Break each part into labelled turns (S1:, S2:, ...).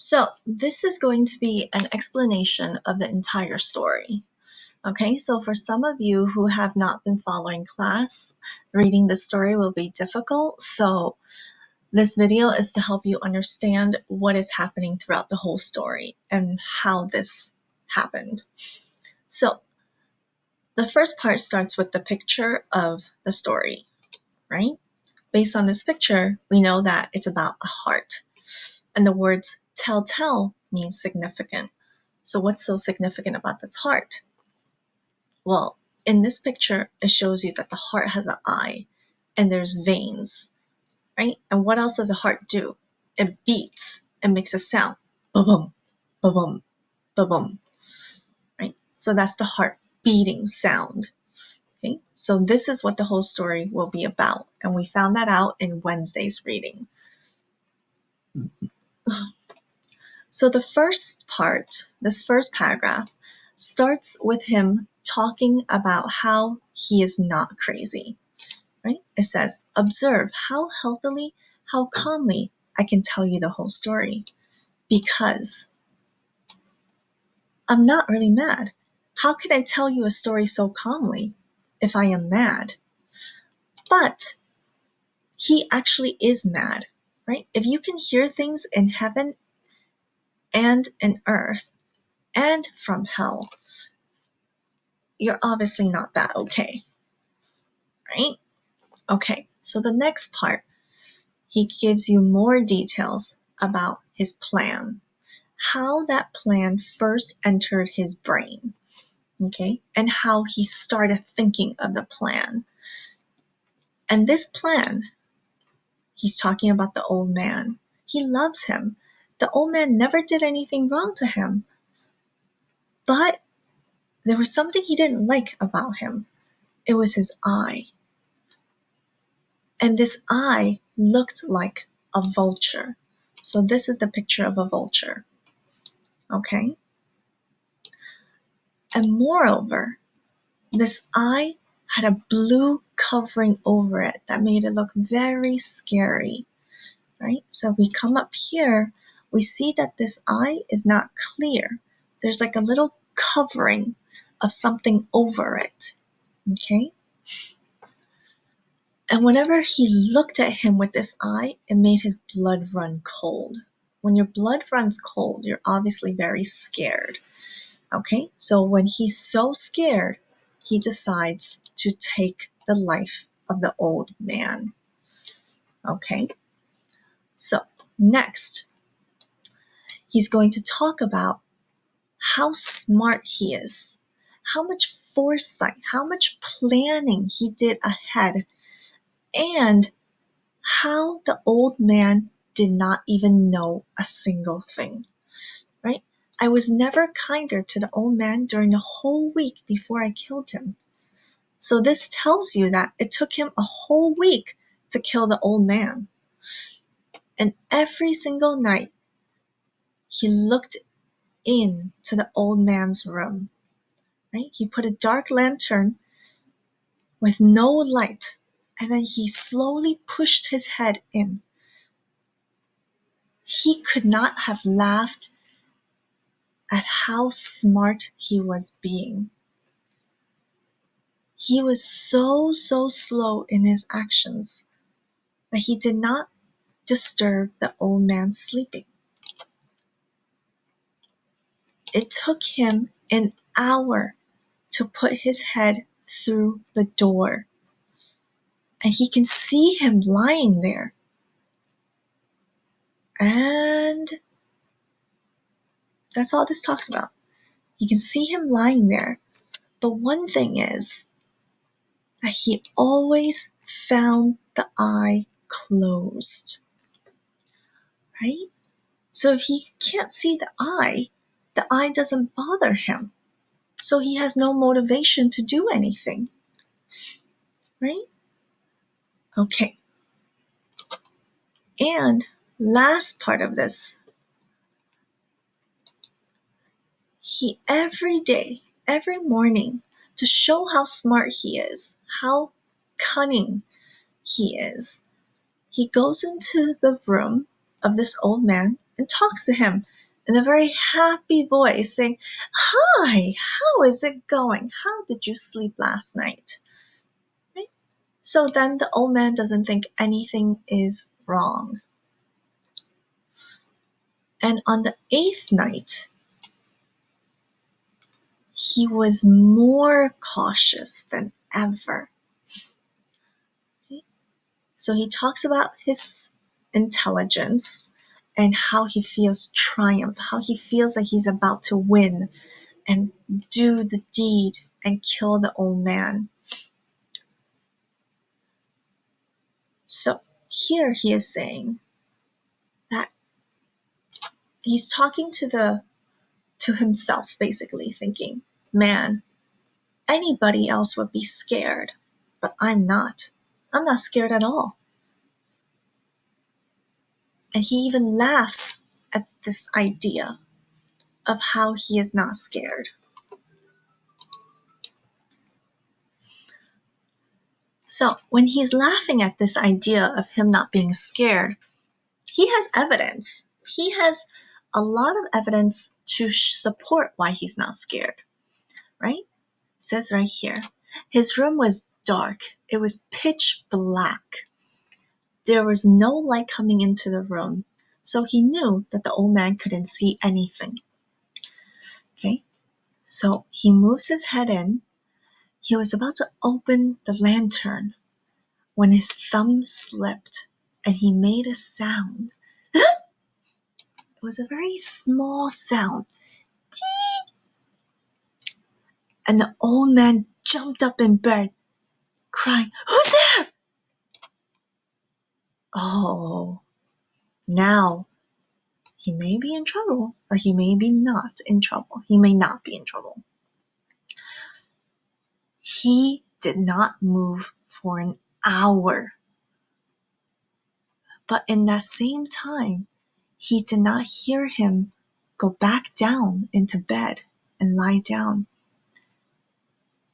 S1: So this is going to be an explanation of the entire story. Okay, so for some of you who have not been following class, reading the story will be difficult. So this video is to help you understand what is happening throughout the whole story and how this happened. So the first part starts with the picture of the story, right? Based on this picture, we know that it's about a heart. And the words telltale means significant. So what's so significant about this heart? Well, in this picture, it shows you that the heart has an eye and there's veins, right? And what else does a heart do? It beats and makes a sound. Ba-bum, ba-bum, ba-bum, right? So that's the heart beating sound. Okay, so this is what the whole story will be about. And we found that out in Wednesday's reading. So the first part, this first paragraph, starts with him talking about how he is not crazy, right? It says, observe how healthily, how calmly I can tell you the whole story because I'm not really mad. How can I tell you a story so calmly if I am mad? But he actually is mad, right? If you can hear things in heaven and in earth and from hell, you're obviously not that okay, right? Okay, so the next part, he gives you more details about his plan, how that plan first entered his brain, okay, and how he started thinking of the plan. And this plan, he's talking about the old man. He loves him. The old man never did anything wrong to him, but there was something he didn't like about him. It was his eye. And this eye looked like a vulture. So this is the picture of a vulture. Okay? And moreover, this eye had a blue covering over it that made it look very scary. Right? So we come up here, we see that this eye is not clear. There's like a little covering of something over it. Okay? And whenever he looked at him with this eye, it made his blood run cold. When your blood runs cold, you're obviously very scared. Okay, so when he's so scared, he decides to take the life of the old man. Okay, so next, he's going to talk about how smart he is, how much foresight, how much planning he did ahead, and how the old man did not even know a single thing, right? I was never kinder to the old man during the whole week before I killed him. So this tells you that it took him a whole week to kill the old man. And every single night, he looked into the old man's room, right? He put a dark lantern with no light, and then he slowly pushed his head in. He could not have laughed at how smart he was being. He was so slow in his actions that he did not disturb the old man sleeping. It took him an hour to put his head through the door. And he can see him lying there. And that's all this talks about. You can see him lying there. But one thing is that he always found the eye closed. Right? So if he can't see the eye doesn't bother him. So he has no motivation to do anything. Right? Okay. And last part of this, he every day, every morning, to show how smart he is, how cunning he is, he goes into the room of this old man and talks to him in a very happy voice, saying, "Hi, how is it going? How did you sleep last night?" Right? So then the old man doesn't think anything is wrong. And on the 8th night, he was more cautious than ever. So he talks about his intelligence and how he feels triumph, how he feels like he's about to win and do the deed and kill the old man. So here he is saying that he's talking to himself, basically thinking, man, anybody else would be scared, but I'm not. I'm not scared at all. And he even laughs at this idea of how he is not scared. So when he's laughing at this idea of him not being scared, he has evidence. He has a lot of evidence to support why he's not scared, right? It says right here, his room was dark. It was pitch black. There was no light coming into the room, so he knew that the old man couldn't see anything. Okay, so he moves his head in. He was about to open the lantern when his thumb slipped and he made a sound. It was a very small sound. And the old man jumped up in bed, crying, "Who's there?" Oh, now he may be in trouble, or he may be not in trouble. He may not be in trouble. He did not move for an hour. But in that same time, he did not hear him go back down into bed and lie down.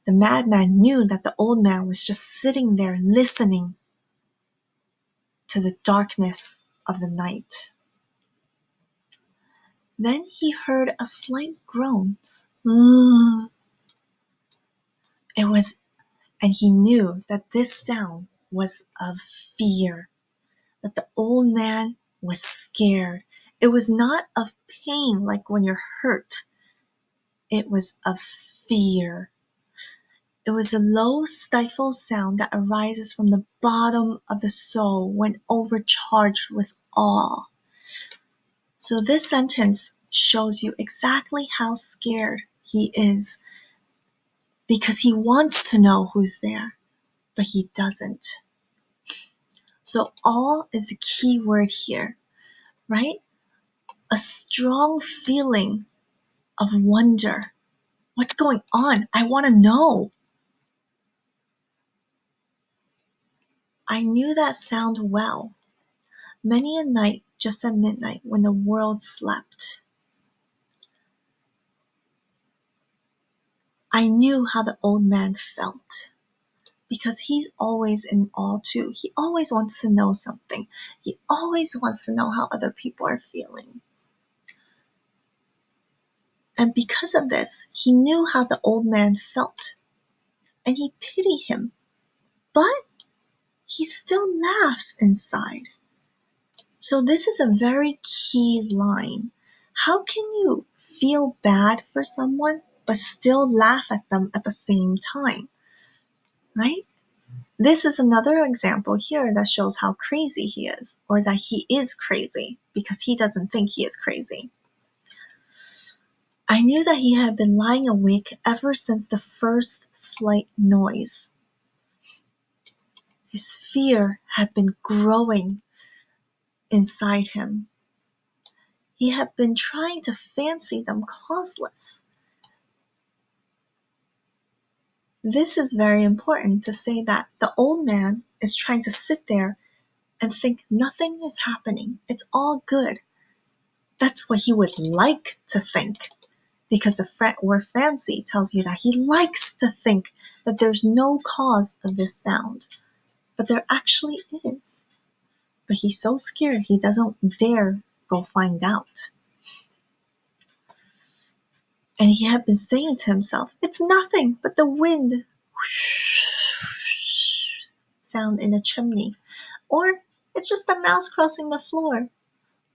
S1: The madman knew that the old man was just sitting there listening to the darkness of the night. Then he heard a slight groan. It was, and he knew that this sound was of fear, that the old man was scared. It was not of pain like when you're hurt. It was of fear. It was a low, stifled sound that arises from the bottom of the soul when overcharged with awe. So this sentence shows you exactly how scared he is, because he wants to know who's there, but he doesn't. So awe is a key word here, right? A strong feeling of wonder. What's going on? I want to know. I knew that sound well. Many a night just at midnight when the world slept. I knew how the old man felt, because he's always in awe too. He always wants to know something. He always wants to know how other people are feeling. And because of this, he knew how the old man felt, and he pitied him. But he still laughs inside. So this is a very key line. How can you feel bad for someone but still laugh at them at the same time? Right? This is another example here that shows how crazy he is, or that he is crazy because he doesn't think he is crazy. I knew that he had been lying awake ever since the first slight noise. His fear had been growing inside him. He had been trying to fancy them causeless. This is very important to say that the old man is trying to sit there and think nothing is happening. It's all good. That's what he would like to think, because the word fancy tells you that he likes to think that there's no cause of this sound, but there actually is. But he's so scared he doesn't dare go find out. And he had been saying to himself, it's nothing but the wind sound in a chimney. Or it's just a mouse crossing the floor.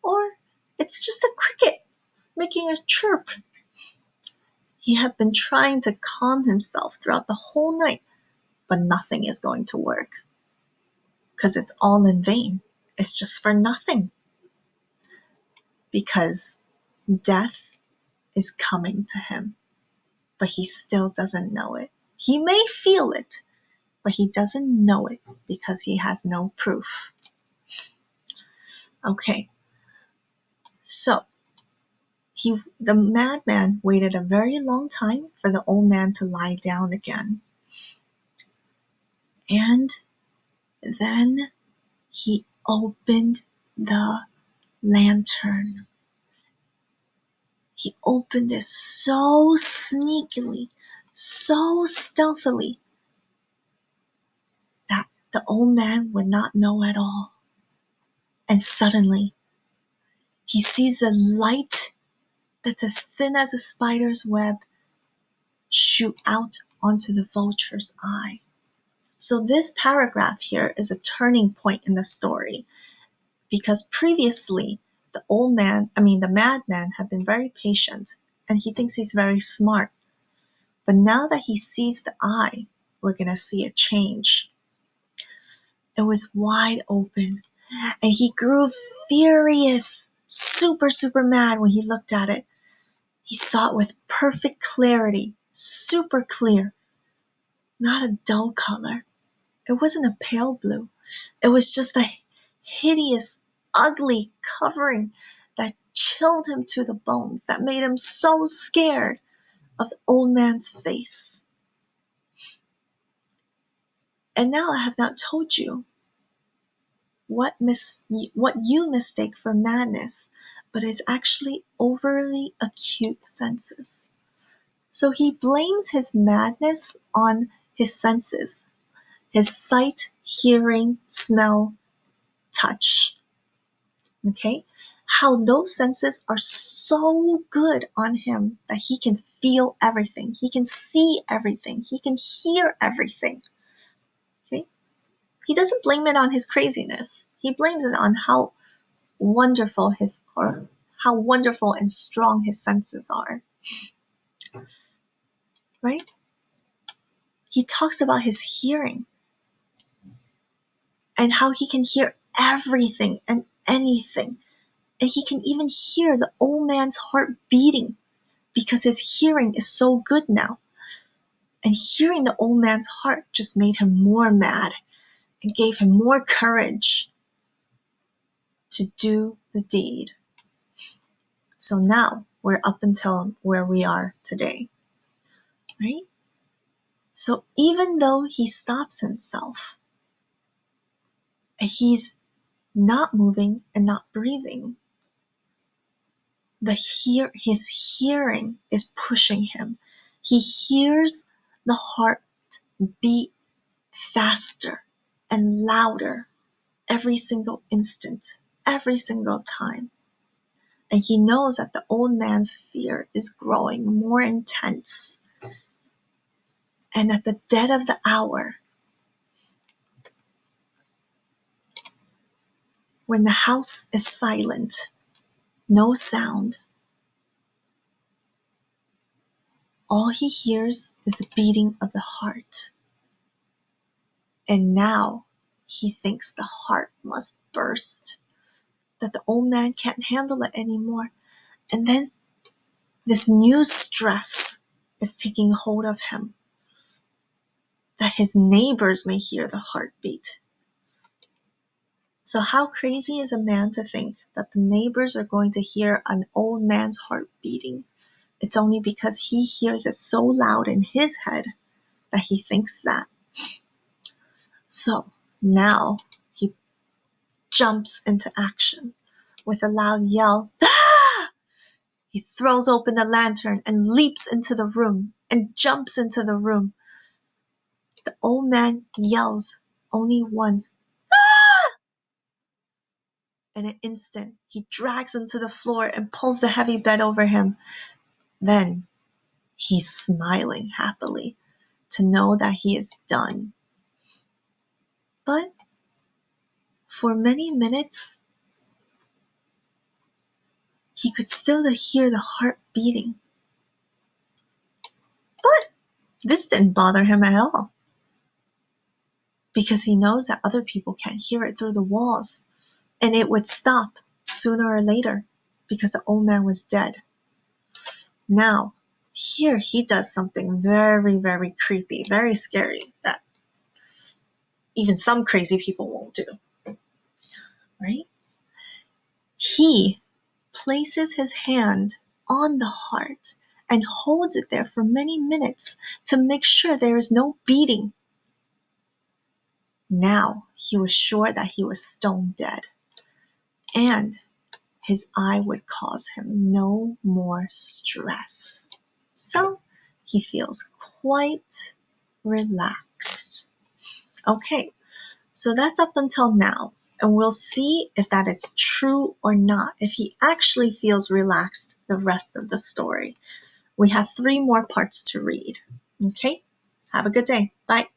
S1: Or it's just a cricket making a chirp. He had been trying to calm himself throughout the whole night, but nothing is going to work. Because it's all in vain. It's just for nothing. Because death is coming to him, but he still doesn't know it. He may feel it, but he doesn't know it because he has no proof. Okay, so the madman waited a very long time for the old man to lie down again. And then he opened the lantern. He opened it so sneakily, so stealthily, that the old man would not know at all. And suddenly, he sees a light that's as thin as a spider's web shoot out onto the vulture's eye. So this paragraph here is a turning point in the story, because previously the madman had been very patient and he thinks he's very smart. But now that he sees the eye, we're going to see a change. It was wide open and he grew furious, super, super mad when he looked at it. He saw it with perfect clarity, super clear, not a dull color. It wasn't a pale blue. It was just a hideous, ugly covering that chilled him to the bones, that made him so scared of the old man's face. And now I have not told you what you mistake for madness, but is actually overly acute senses. So he blames his madness on his senses, his sight, hearing, smell, touch. Okay? How those senses are so good on him that he can feel everything, he can see everything, he can hear everything. Okay? He doesn't blame it on his craziness. He blames it on how wonderful and strong his senses are. Right? He talks about his hearing and how he can hear everything and anything. And he can even hear the old man's heart beating because his hearing is so good now. And hearing the old man's heart just made him more mad and gave him more courage to do the deed. So now we're up until where we are today, right? So even though he stops himself, and he's not moving and not breathing, his hearing is pushing him. He hears the heart beat faster and louder every single instant, every single time. And he knows that the old man's fear is growing more intense. And at the dead of the hour, when the house is silent, no sound, all he hears is the beating of the heart. And now he thinks the heart must burst, that the old man can't handle it anymore. And then this new stress is taking hold of him, that his neighbors may hear the heartbeat. So how crazy is a man to think that the neighbors are going to hear an old man's heart beating? It's only because he hears it so loud in his head that he thinks that. So now he jumps into action with a loud yell. Ah! He throws open the lantern and leaps into the room and jumps into the room. The old man yells only once. Ah! In an instant, he drags him to the floor and pulls the heavy bed over him. Then he's smiling happily to know that he is done. But for many minutes, he could still hear the heart beating. But this didn't bother him at all, because he knows that other people can't hear it through the walls, and it would stop sooner or later because the old man was dead. Now, here he does something very, very creepy, very scary that even some crazy people won't do, right? He places his hand on the heart and holds it there for many minutes to make sure there is no beating. Now he was sure that he was stone dead, and his eye would cause him no more stress. So he feels quite relaxed. Okay, so that's up until now. And we'll see if that is true or not, if he actually feels relaxed the rest of the story. We have 3 more parts to read. Okay, have a good day. Bye.